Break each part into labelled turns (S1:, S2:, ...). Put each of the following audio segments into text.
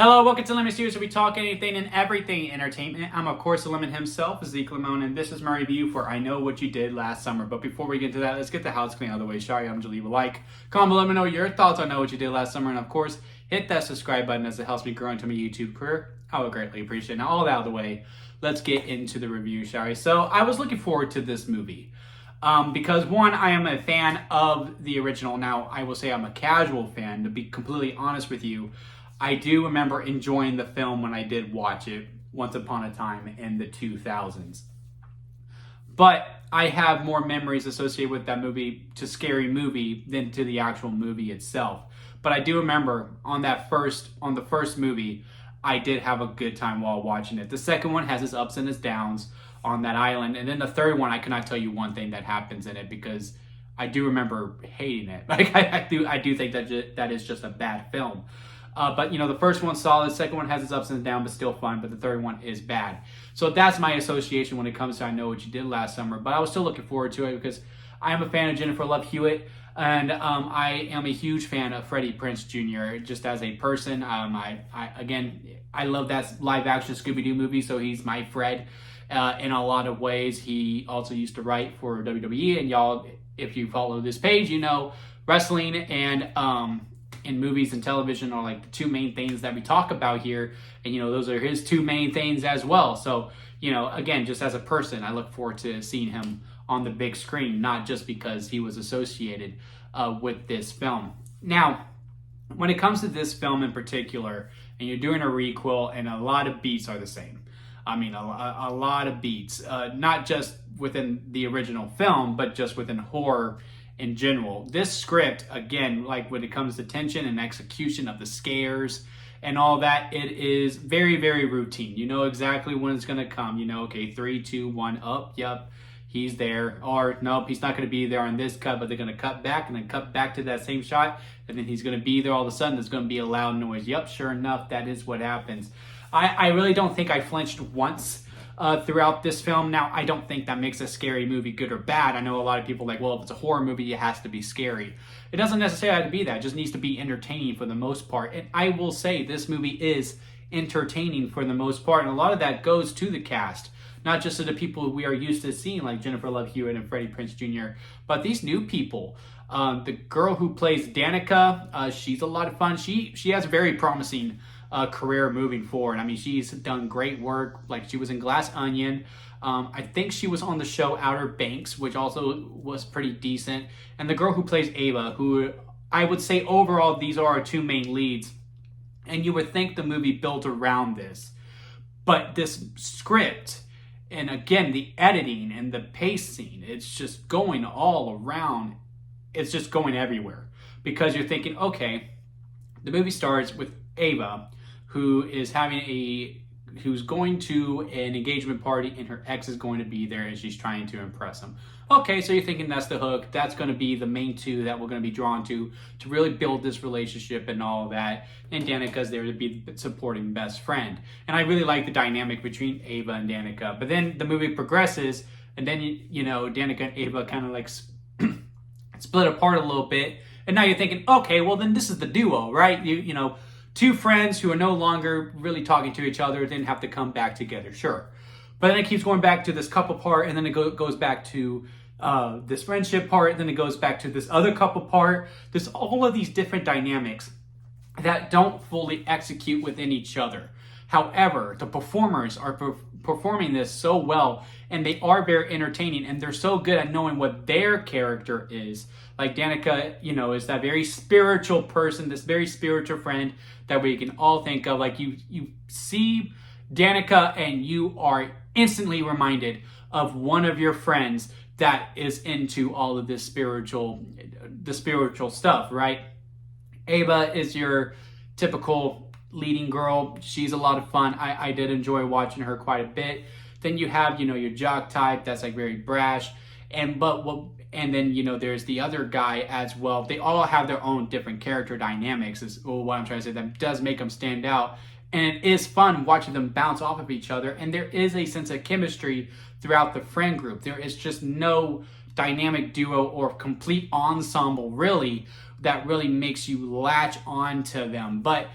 S1: Hello, welcome to Lemon Studios, where we talk anything and everything entertainment. I'm, of course, the Lemon himself, Zeke Lemon, and this is my review for I Know What You Did Last Summer. But before we get into that, let's get the house clean out of the way. Sorry, I'm just leave a like. Comment below, let me know your thoughts on Know What You Did Last Summer. And, of course, hit that subscribe button as it helps me grow into my YouTube career. I would greatly appreciate it. Now, all that out of the way, let's get into the review, shall we? So, I was looking forward to this movie. Because one, I am a fan of the original. Now, I will say I'm a casual fan, to be completely honest with you. I do remember enjoying the film when I did watch it once upon a time in the 2000s. But I have more memories associated with that movie, to Scary Movie, than to the actual movie itself. But I do remember on the first movie, I did have a good time while watching it. The second one has its ups and its downs on that island. And then the third one, I cannot tell you one thing that happens in it because I do remember hating it. Like I do think that is just a bad film. But, the first one's solid, the second one has its ups and downs, but still fun, but the third one is bad. So that's my association when it comes to I Know What You Did Last Summer, but I was still looking forward to it because I am a fan of Jennifer Love Hewitt, and I am a huge fan of Freddie Prinze Jr. just as a person. I love that live-action Scooby-Doo movie, so he's my Fred in a lot of ways. He also used to write for WWE, and y'all, if you follow this page, wrestling and in movies and television are like the two main things that we talk about here. And, those are his two main things as well. So, again, just as a person, I look forward to seeing him on the big screen, not just because he was associated with this film. Now, when it comes to this film in particular, and you're doing a requel, and a lot of beats are the same. I mean, a lot of beats, not just within the original film, but just within horror in general. This script, again, like when it comes to tension and execution of the scares and all that, it is very, very routine. You know exactly when it's going to come. Okay, 3, 2, 1, up, yep, he's there. Or, nope, he's not going to be there on this cut, but they're going to cut back and then cut back to that same shot, and then he's going to be there all of a sudden. There's going to be a loud noise. Yep, sure enough, that is what happens. I really don't think I flinched once throughout this film. Now, I don't think that makes a scary movie good or bad. I know a lot of people like, well, if it's a horror movie, it has to be scary. It doesn't necessarily have to be that. It just needs to be entertaining for the most part. And I will say this movie is entertaining for the most part. And a lot of that goes to the cast, not just to the people we are used to seeing, like Jennifer Love Hewitt and Freddie Prinze Jr., but these new people. The girl who plays Danica, she's a lot of fun. She has a very promising career moving forward. I mean, she's done great work. Like, she was in Glass Onion. I think she was on the show Outer Banks, which also was pretty decent. And the girl who plays Ava, who I would say overall, these are our two main leads. And you would think the movie built around this. But this script, and again, the editing and the pacing, it's just going all around. It's just going everywhere. Because you're thinking, okay, the movie starts with Ava, who's going to an engagement party, and her ex is going to be there, and she's trying to impress him. Okay, so you're thinking that's the hook. That's going to be the main two that we're going to be drawn to really build this relationship and all that. And Danica's there to be the supporting best friend. And I really like the dynamic between Ava and Danica. But then the movie progresses, and then, Danica and Ava kind of like split apart a little bit. And now you're thinking, okay, well, then this is the duo, right? Two friends who are no longer really talking to each other then have to come back together, sure. But then it keeps going back to this couple part, and then it goes back to this friendship part, and then it goes back to this other couple part. There's all of these different dynamics that don't fully execute within each other. However, the performers are performing this so well, and they are very entertaining, and they're so good at knowing what their character is. Like Danica, is that very spiritual person, this very spiritual friend that we can all think of. Like you see Danica, and you are instantly reminded of one of your friends that is into all of this spiritual stuff, right? Ava is your typical leading girl. She's a lot of fun. I did enjoy watching her quite a bit. Then you have, your jock type that's like very brash. And then, there's the other guy as well. They all have their own different character dynamics is what I'm trying to say. That does make them stand out. And it is fun watching them bounce off of each other. And there is a sense of chemistry throughout the friend group. There is just no dynamic duo or complete ensemble, really, that really makes you latch on to them. But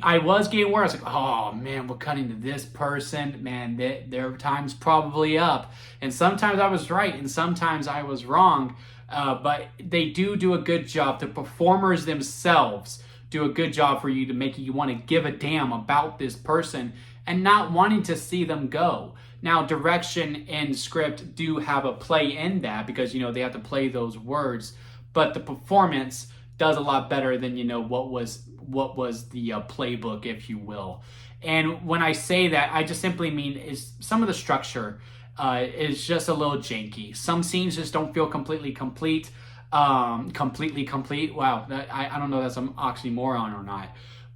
S1: I was getting worried. I was like, oh man, we're cutting to this person. Man, their time's probably up. And sometimes I was right, and sometimes I was wrong. But they do a good job. The performers themselves do a good job for you to make you want to give a damn about this person and not wanting to see them go. Now, direction and script do have a play in that because, they have to play those words. But the performance does a lot better than, what was the playbook, if you will. And when I say that, I just simply mean is some of the structure is just a little janky. Some scenes just don't feel completely complete. Completely complete. Wow, I don't know if that's an oxymoron or not.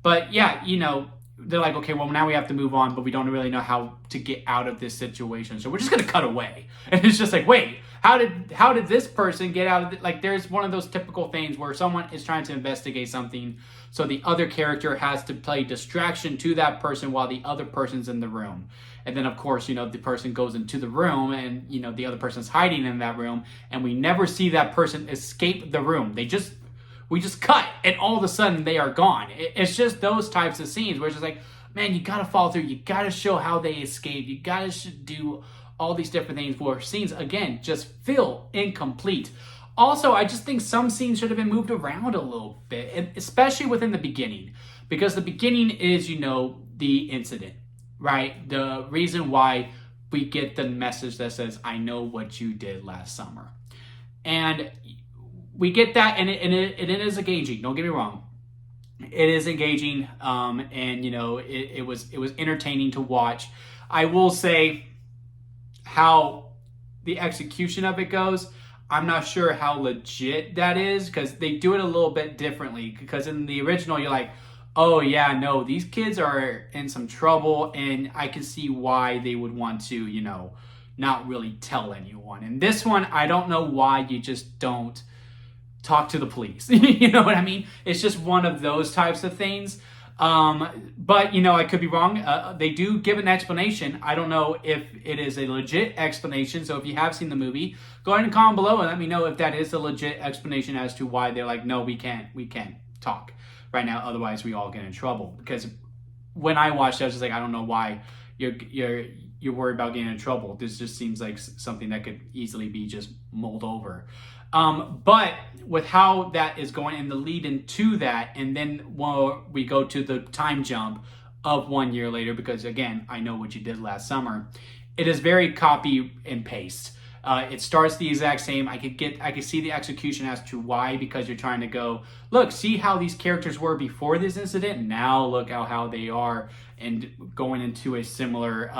S1: But yeah, they're like, okay, well, now we have to move on, but we don't really know how to get out of this situation. So we're just going to cut away. And it's just like, wait, how did this person get out of it? Like, there's one of those typical things where someone is trying to investigate something. So the other character has to play distraction to that person while the other person's in the room. And then, of course, the person goes into the room and, the other person's hiding in that room. And we never see that person escape the room. We just cut, and all of a sudden they are gone. It's just those types of scenes where it's just like, man, you got to follow through. You got to show how they escaped. You got to do all these different things where scenes, again, just feel incomplete. Also, I just think some scenes should have been moved around a little bit, and especially within the beginning, because the beginning is, the incident, right? The reason why we get the message that says, I know what you did last summer. And we get that, and it is engaging. Don't get me wrong; it is engaging, and it was entertaining to watch. I will say how the execution of it goes. I'm not sure how legit that is because they do it a little bit differently. Because in the original, you're like, oh yeah, no, these kids are in some trouble, and I can see why they would want to, not really tell anyone. In this one, I don't know why you just don't talk to the police. You know what I mean? It's just one of those types of things. But, I could be wrong. They do give an explanation. I don't know if it is a legit explanation. So if you have seen the movie, go ahead and comment below and let me know if that is a legit explanation as to why they're like, no, we can't talk right now. Otherwise, we all get in trouble. Because when I watched it, I was just like, I don't know why you're worried about getting in trouble. This just seems like something that could easily be just mulled over. But with how that is going and the lead into that, and then we go to the time jump of 1 year later, because again, I know what you did last summer. It is very copy and paste. It starts the exact same. I could see the execution as to why, because you're trying to go, look, see how these characters were before this incident. Now look how they are, and going into a similar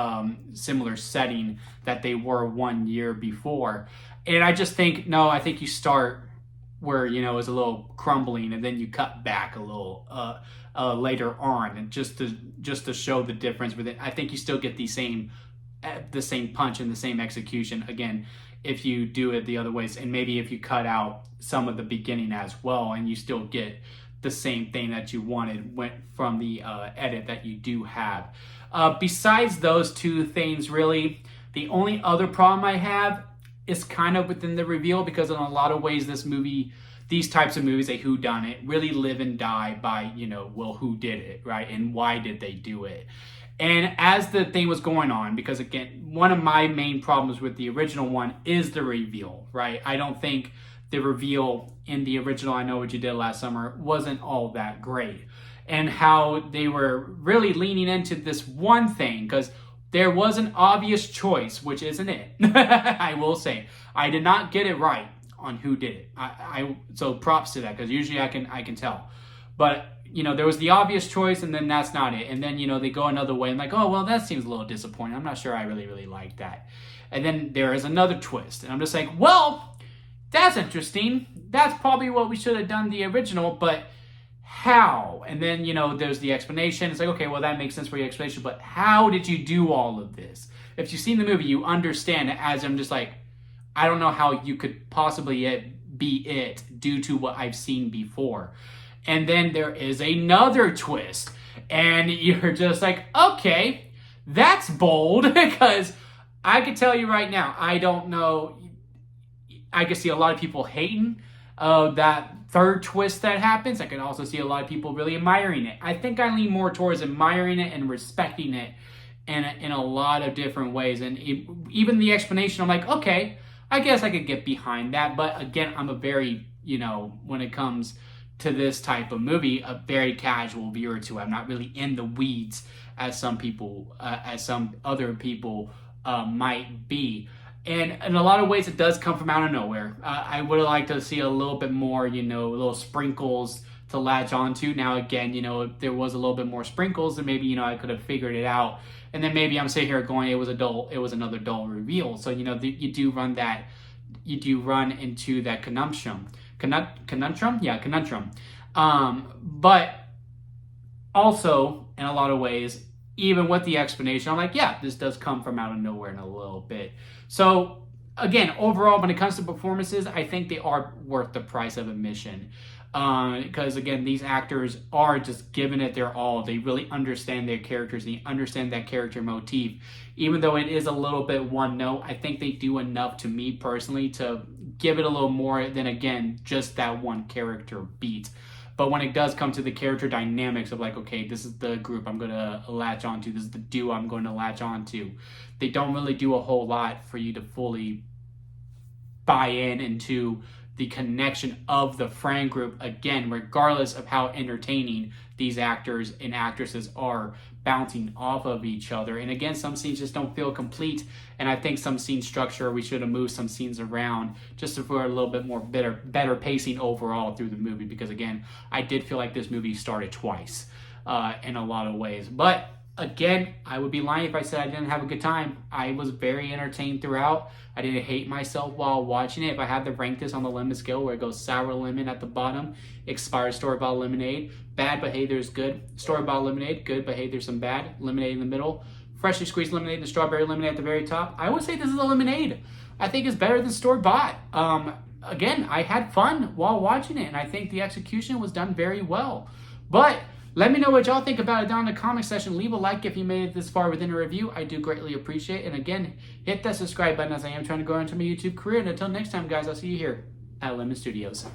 S1: setting that they were 1 year before. And I just think, no, I think you start where, it's a little crumbling, and then you cut back a little later on, and just to show the difference with it. I think you still get the same punch and the same execution again if you do it the other ways, and maybe if you cut out some of the beginning as well, and you still get the same thing that you wanted went from the edit that you do have. Besides those two things, really, the only other problem I have is kind of within the reveal, because in a lot of ways these types of movies, a whodunit, really live and die by, well, who did it, right? And why did they do it? And as the thing was going on, because again, one of my main problems with the original one is the reveal, right? I don't think the reveal in the original I Know What You Did Last Summer wasn't all that great. And how they were really leaning into this one thing, because there was an obvious choice, which isn't it. I will say, I did not get it right on who did it. So props to that, because usually I can tell. But there was the obvious choice, and then that's not it. And then they go another way, and like, oh well, that seems a little disappointing. I'm not sure I really like that. And then there is another twist, and I'm just like, well, that's interesting. That's probably what we should have done the original, but how? And then, there's the explanation. It's like, okay, well, that makes sense for your explanation, but how did you do all of this? If you've seen the movie, you understand it, as I'm just like, I don't know how you could possibly be it due to what I've seen before. And then there is another twist, and you're just like, okay, that's bold, because I can tell you right now, I don't know. I can see a lot of people hating that third twist that happens. I can also see a lot of people really admiring it. I think I lean more towards admiring it and respecting it in a lot of different ways. And even the explanation, I'm like, okay, I guess I could get behind that. But again, I'm a very, when it comes to this type of movie, a very casual viewer too. I'm not really in the weeds as some other people might be. And in a lot of ways, it does come from out of nowhere. I would have liked to see a little bit more, little sprinkles to latch onto. Now, again, if there was a little bit more sprinkles, then maybe, I could have figured it out. And then maybe I'm sitting here going, it was another dull reveal. So, you do run into that conundrum. Conundrum? Yeah, conundrum. But also, in a lot of ways, even with the explanation, I'm like, yeah, this does come from out of nowhere in a little bit. So, again, overall, when it comes to performances, I think they are worth the price of admission. Because, again, these actors are just giving it their all. They really understand their characters. They understand that character motif. Even though it is a little bit one note, I think they do enough to me personally to give it a little more than, again, just that one character beat. But when it does come to the character dynamics of like, okay, this is the group I'm going to latch onto. This is the duo I'm going to latch onto. They don't really do a whole lot for you to fully buy into the connection of the friend group, again, regardless of how entertaining these actors and actresses are bouncing off of each other. And again, some scenes just don't feel complete. And I think some scene structure, we should have moved some scenes around just for a little bit more better pacing overall through the movie. Because again, I did feel like this movie started twice in a lot of ways. But again, I would be lying if I said I didn't have a good time. I was very entertained throughout. I didn't hate myself while watching it. If I had to rank this on the lemon scale where it goes sour lemon at the bottom, expired store-bought lemonade, bad but hey there's good, store-bought lemonade, good but hey there's some bad, lemonade in the middle, freshly squeezed lemonade and strawberry lemonade at the very top, I would say this is a lemonade. I think it's better than store-bought. Again, I had fun while watching it, and I think the execution was done very well. But let me know what y'all think about it down in the comment section. Leave a like if you made it this far within a review. I do greatly appreciate it. And again, hit that subscribe button as I am trying to grow into my YouTube career. And until next time, guys, I'll see you here at Lemon Studios.